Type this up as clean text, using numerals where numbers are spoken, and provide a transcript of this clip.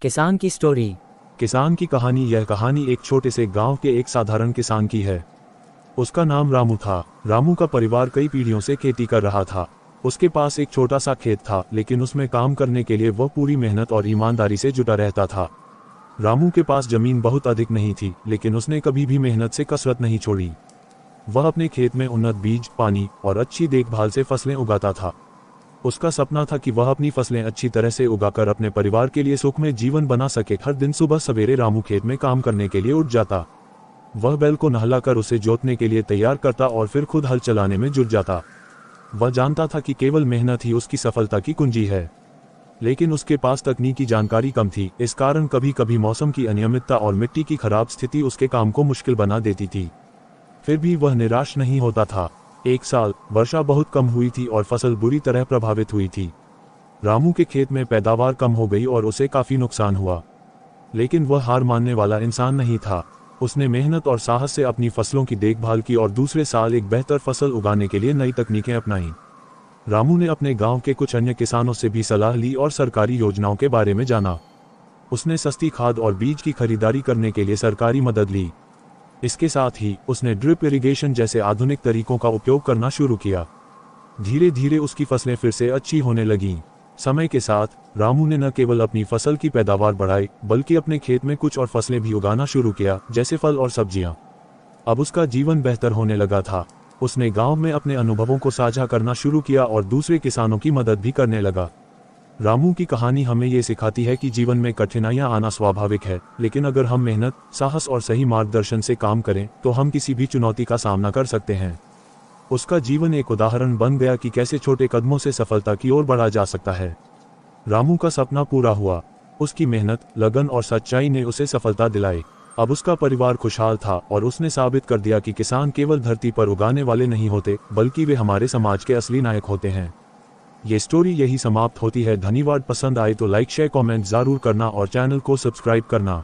किसान की स्टोरी। किसान की कहानी। यह कहानी एक छोटे से गांव के एक साधारण किसान की है। उसका नाम रामू था। रामू का परिवार कई पीढ़ियों से खेती कर रहा था। उसके पास एक छोटा सा खेत था, लेकिन उसमें काम करने के लिए वह पूरी मेहनत और ईमानदारी से जुटा रहता था। रामू के पास जमीन बहुत अधिक नहीं थी, लेकिन उसने कभी भी मेहनत से कसरत नहीं छोड़ी। वह अपने खेत में उन्नत बीज, पानी और अच्छी देखभाल से फसलें उगाता था। उसका सपना था कि वह अपनी फसलें अच्छी तरह से उगाकर अपने परिवार के लिए सुखमय जीवन बना सके। हर दिन सुबह सवेरे रामू खेत में काम करने के लिए उठ जाता। वह बैल को नहलाकर उसे जोतने के लिए तैयार करता और फिर खुद हल चलाने में जुट जाता। वह जानता था कि केवल मेहनत ही उसकी सफलता की कुंजी है, लेकिन उसके पास तकनीकी जानकारी कम थी। इस कारण कभी कभी मौसम की अनियमितता और मिट्टी की खराब स्थिति उसके काम को मुश्किल बना देती थी। फिर भी वह निराश नहीं होता था। एक साल वर्षा बहुत कम हुई थी और फसल बुरी तरह प्रभावित हुई थी। रामू के खेत में पैदावार कम हो गई और उसे काफी नुकसान हुआ, लेकिन वह हार मानने वाला इंसान नहीं था। उसने मेहनत और साहस से अपनी फसलों की देखभाल की और दूसरे साल एक बेहतर फसल उगाने के लिए नई तकनीकें अपनाईं। रामू ने अपने गांव के कुछ अन्य किसानों से भी सलाह ली और सरकारी योजनाओं के बारे में जाना। उसने सस्ती खाद और बीज की खरीदारी करने के लिए सरकारी मदद ली। इसके साथ ही उसने ड्रिप इरिगेशन जैसे आधुनिक तरीकों का उपयोग करना शुरू किया। धीरे धीरे उसकी फसलें फिर से अच्छी होने लगीं। समय के साथ रामू ने न केवल अपनी फसल की पैदावार बढ़ाई, बल्कि अपने खेत में कुछ और फसलें भी उगाना शुरू किया, जैसे फल और सब्जियां। अब उसका जीवन बेहतर होने लगा था। उसने गांव में अपने अनुभवों को साझा करना शुरू किया और दूसरे किसानों की मदद भी करने लगा। रामू की कहानी हमें ये सिखाती है कि जीवन में कठिनाइयां आना स्वाभाविक है, लेकिन अगर हम मेहनत, साहस और सही मार्गदर्शन से काम करें तो हम किसी भी चुनौती का सामना कर सकते हैं। उसका जीवन एक उदाहरण बन गया कि कैसे छोटे कदमों से सफलता की ओर बढ़ा जा सकता है। रामू का सपना पूरा हुआ। उसकी मेहनत, लगन और सच्चाई ने उसे सफलता दिलाई। अब उसका परिवार खुशहाल था और उसने साबित कर दिया कि किसान केवल धरती पर उगाने वाले नहीं होते, बल्कि वे हमारे समाज के असली नायक होते हैं। ये स्टोरी यही समाप्त होती है। धन्यवाद। पसंद आए तो लाइक, शेयर, कमेंट जरूर करना और चैनल को सब्सक्राइब करना।